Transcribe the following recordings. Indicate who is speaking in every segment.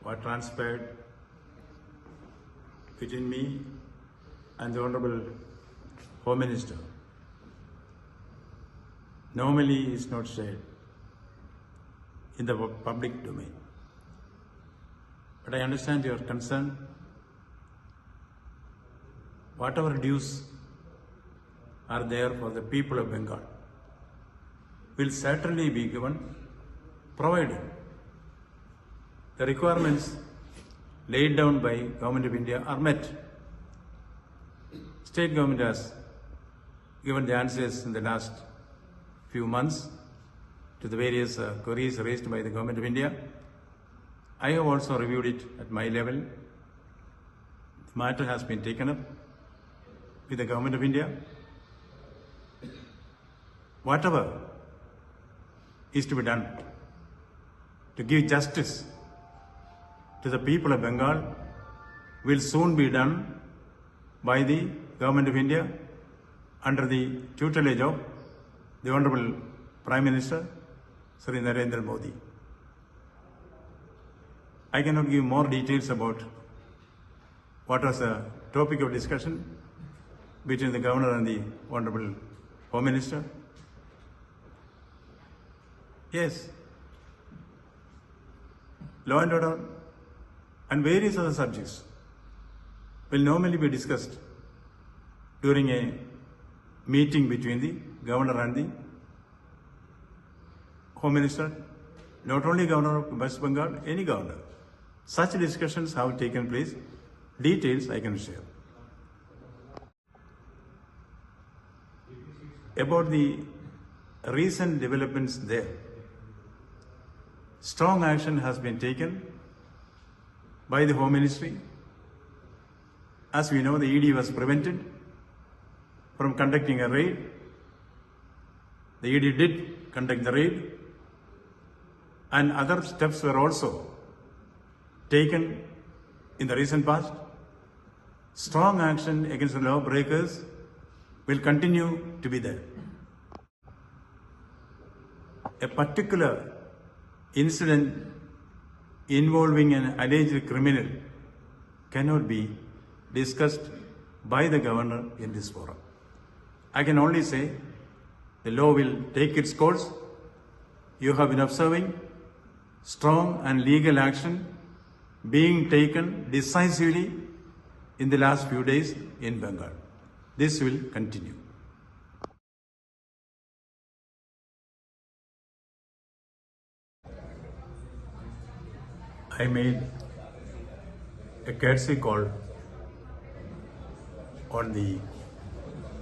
Speaker 1: what transpired between me and the Honorable Home Minister normally is not shared in the public domain. But I understand your concern. Whatever dues are there for the people of Bengal will certainly be given, provided the requirements laid down by Government of India are met. State government has given the answers in the last few months to the various queries raised by the Government of India. I have also reviewed it at my level. The matter has been taken up with the Government of India. Whatever is to be done to give justice to the people of Bengal will soon be done by the Government of India under the tutelage of the Honorable Prime Minister Sri Narendra Modi. I cannot give more details about what was the topic of discussion between the Governor and the Honorable Home Minister. Yes, law and order and various other subjects will normally be discussed during a meeting between the Governor and the Home Minister, not only Governor of West Bengal, any governor. Such discussions have taken place. Details I can share. About the recent developments there, strong action has been taken by the Home Ministry. As we know, the ED was prevented from conducting a raid. The ED did conduct the raid, and other steps were also taken in the recent past. Strong action against the lawbreakers will continue to be there. A particular incident involving an alleged criminal cannot be discussed by the governor in this forum. I can only say the law will take its course. You have been observing strong and legal action being taken decisively in the last few days in Bengal. This will continue. I made a courtesy call on the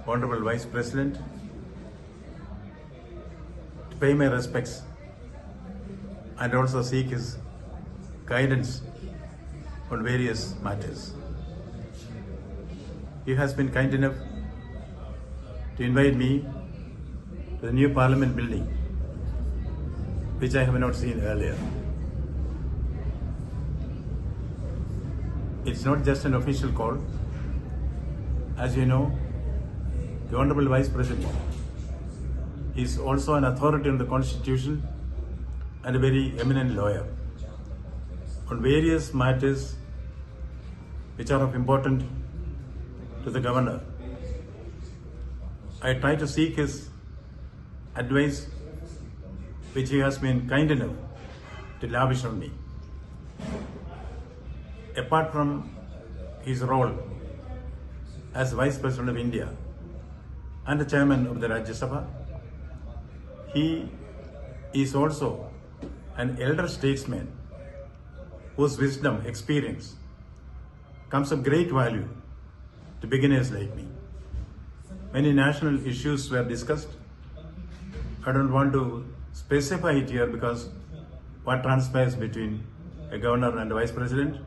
Speaker 1: Honorable Vice President to pay my respects and also seek his guidance on various matters. He has been kind enough to invite me to the new Parliament building, which I have not seen earlier. It's not just an official call. As you know, the Honorable Vice President is also an authority on the Constitution and a very eminent lawyer on various matters which are of importance to the Governor. I try to seek his advice, which he has been kind enough to lavish on me. Apart from his role as Vice President of India and the Chairman of the Rajya Sabha, he is also an elder statesman whose wisdom, experience comes of great value to beginners like me. Many national issues were discussed. I don't want to specify it here because what transpires between a governor and a vice president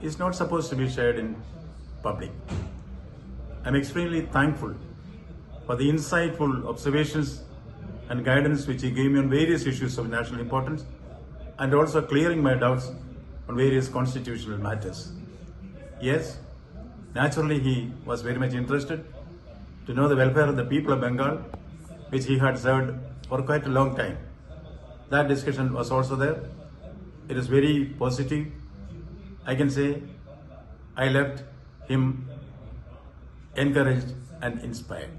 Speaker 1: is not supposed to be shared in public. I'm extremely thankful for the insightful observations and guidance which he gave me on various issues of national importance and also clearing my doubts on various constitutional matters. Yes, naturally he was very much interested to know the welfare of the people of Bengal, which he had served for quite a long time. That discussion was also there. It is very positive I can say I left him encouraged and inspired.